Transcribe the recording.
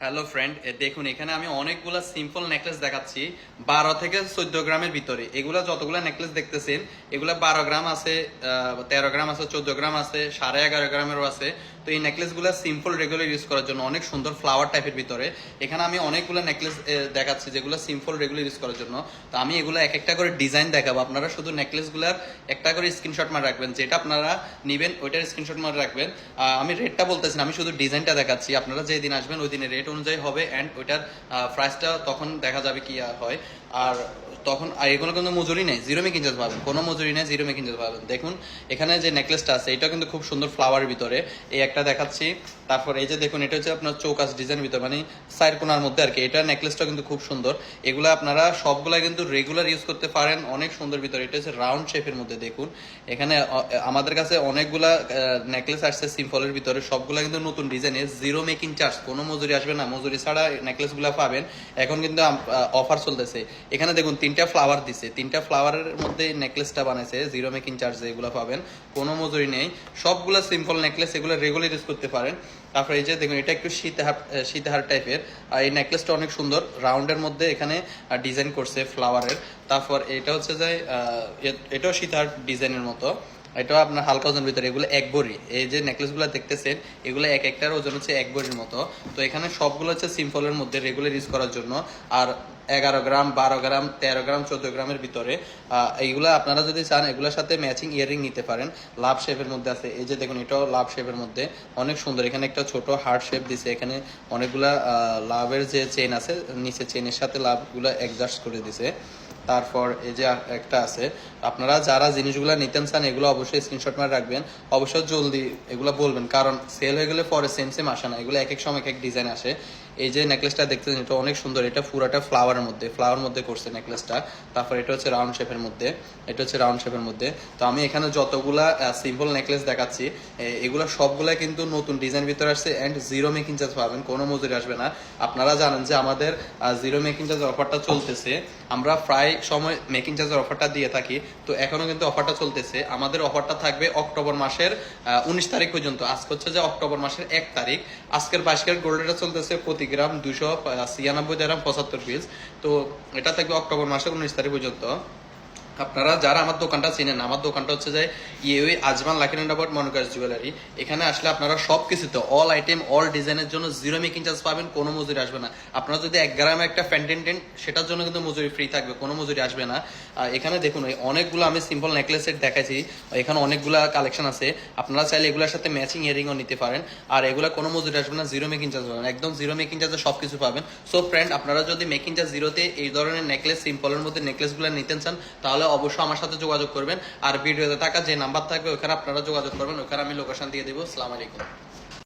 Hello friend, দেখুন এখানে আমি অনেকগুলা সিম্পল নেকলেস দেখাচ্ছি 12 থেকে 14 গ্রামের ভিতরে। এগুলা যতগুলা নেকলেস দেখতেছেন এগুলা 12 গ্রাম আছে, 13 গ্রাম আছে, 14 গ্রাম আছে, 11.5 গ্রামেরও আছে। তো এই নেকলেস গুলা সিম্পল রেগুলার ইউজ করার জন্য অনেক সুন্দর ফ্লাওয়ার টাইপের ভিতরে। এখানে আমি অনেকগুলো নেকলেস দেখাচ্ছি যেগুলো সিম্পল রেগুলার ইউজ করার জন্য। তো আমি এগুলো এক একটা করে ডিজাইন দেখাবো, আপনারা শুধু নেকলেস গুলার একটা করে স্ক্রিনশট মারে রাখবেন, যেটা আপনারা নিবেন ওইটার স্ক্রিনশট মারে রাখবেন। আমি রেটটা বলতেছি না, আমি শুধু ডিজাইনটা দেখাচ্ছি। আপনারা যেই দিন আসবেন ওই দিনের রেট অনুযায়ী হবে, অ্যান্ড ওইটার প্রাইসটা তখন দেখা যাবে কি হয়। আর তখন এগুলো কিন্তু মজুরি নেই, জিরো মেকিং চার্জ পাবেন, কোনো মজুরি নেই, জিরো মেকিং চার্জ পাবেন। দেখুন এখানে যে নেকলেসটা আছে এটা কিন্তু খুব সুন্দর ফ্লাওয়ারের ভিতরে, এই একটা দেখাচ্ছি। তারপর এই যে দেখুন এটা হচ্ছে আপনার চৌকাস ডিজাইন ভিতরে, মানে সাইড কোনার মধ্যে আর কি। এটা নেকলেসটা কিন্তু খুব সুন্দর। এগুলো আপনারা সবগুলা কিন্তু রেগুলার ইউজ করতে পারেন, অনেক সুন্দর ভিতরে। এটা হচ্ছে রাউন্ড শেপের মধ্যে। দেখুন এখানে আমাদের কাছে অনেকগুলা নেকলেস আসছে সিম্পলের ভিতরে, সবগুলা কিন্তু নতুন ডিজাইনের, জিরো মেকিং চার্জ, কোনো মজুরি আসবে না, মজুরি ছাড়া নেকলেস গুলা পাবেন। এখন কিন্তু অফার চলতেছে। এখানে দেখুন তিনটা ফ্লাওয়ার দিছে, তিনটা ফ্লাওয়ারের মধ্যে নেকলেসটা বানাইছে, জিরো মেকিং চার্জ, এগুলো পাবেন, কোনো মজুরি নেই। সবগুলা সিম্পল নেকলেস, এগুলো রেগুলার ইউজ করতে পারেন। তারপরে এই যে দেখুন এটা একটু সীতাহার টাইপের, আর এই নেকলেসটা অনেক সুন্দর, রাউন্ডের মধ্যে এখানে ডিজাইন করছে ফ্লাওয়ারের। তারপর এটা হচ্ছে যে এটাও সীতাহার ডিজাইনের মতো, এটাও আপনার হালকা ওজনের ভিতরে। এগুলো এক ভরি, এই যে নেকলেসগুলো দেখতেছেন এগুলো এক একটার ওজন হচ্ছে এক ভরির মতো। তো এখানে সবগুলো হচ্ছে সিম্পলের মধ্যে রেগুলার ইউজ করার জন্য। আর 11 গ্রাম, 12 গ্রাম, 13 গ্রাম, 14 গ্রামের ভিতরে এইগুলো আপনারা যদি চান এগুলোর সাথে ম্যাচিং ইয়ারিং নিতে পারেন। লাভ শেপের মধ্যে আছে, এই যে দেখুন এটাও লাভ শেপের মধ্যে, অনেক সুন্দর। এখানে একটা ছোট হার্ট শেপ দিছে, এখানে অনেকগুলা লাভের যে চেন আছে নিচে, চেনের সাথে লাভগুলো অ্যাডজাস্ট করে দিছে। তারপর এই যে একটা আছে, আপনারা যারা জিনিসগুলো নিতেন চান এগুলো অবশ্যই স্ক্রিনশট মারে রাখবেন, অবশ্যই জলদি এগুলো বলবেন, কারণ সেল হয়ে গেলে পরে সেম সেম আসে না, এগুলো এক এক সময় এক এক ডিজাইন আসে। এই যে নেকলেসটা দেখতেছেন এটা অনেক সুন্দর, এটা পুরোটা ফ্লাওয়ারের মধ্যে করছে নেকলেসটা। তারপর এটা হচ্ছে রাউন্ড শেপের মধ্যে, এটা হচ্ছে রাউন্ড শেপের মধ্যে। তো আমি এখানে যতগুলা সিম্পল নেকলেস দেখাচ্ছি এগুলো সবগুলা কিন্তু নতুন ডিজাইন ভিতরে আসছে, অ্যান্ড জিরো মেকিং চার্জ পাবেন, কোনো মজুরি আসবে না। আপনারা জানেন যে আমাদের জিরো মেকিং চার্জ অফারটা চলতেছে, আমরা প্রায় সময় মেকিং চার্জের অফারটা দিয়ে থাকি। তো এখনো কিন্তু অফারটা চলতেছে। আমাদের অফারটা থাকবে অক্টোবর মাসের 19 তারিখ পর্যন্ত। আজকে হচ্ছে যে অক্টোবর মাসের 1 তারিখ। আজকের 22 ক্যারেট গোল্ড রেটটা চলতেছে প্রতি গ্রাম 296 দিরহাম 75 পিস। তো এটা থাকবে অক্টোবর মাসের 19 তারিখ পর্যন্ত। আপনারা যারা আমার দোকানটা চিনেন, আমার দোকানটা হচ্ছে যে ইউই আজমান লাকি নাম্বার মনোকাস জুয়েলারি। এখানে আসলে আপনারা সব কিছুতে অল আইটেম অল ডিজাইনের জন্য জিরো মেকিং চার্জ পাবেন, কোনো মজুরি আসবে না। আপনারা যদি 1 গ্রামে একটা ফ্যান্টেন্টেন, সেটার জন্য কিন্তু মজুরি ফ্রি থাকবে, কোনো মজুরি আসবে না। এখানে দেখুন অনেকগুলো আমি সিম্পল নেকলেস সেট দেখাইছি, এখানে অনেকগুলো কালেকশন আছে। আপনারা চাইলে এগুলোর সাথে ম্যাচিং ইয়ারিংও নিতে পারেন। আর এগুলো কোনো মজুরি আসবে না, জিরো মেকিং চার্জ পাবেন, একদম জিরো মেকিং চার্জে সব কিছু পাবেন। সো ফ্রেন্ড, আপনারা যদি মেকিং চার্জ জিরোতে এই ধরনের নেকলেস সিম্পলের মধ্যে নেকলেসগুলো নিতে চান তাহলে অবশ্যই আমার সাথে যোগাযোগ করবেন। আর ভিডিওতে থাকা যে নাম্বার থাকবে ওখানে আপনারা যোগাযোগ করবেন, ওখানে আমি লোকেশন দিয়ে দেবো। আসসালামু আলাইকুম।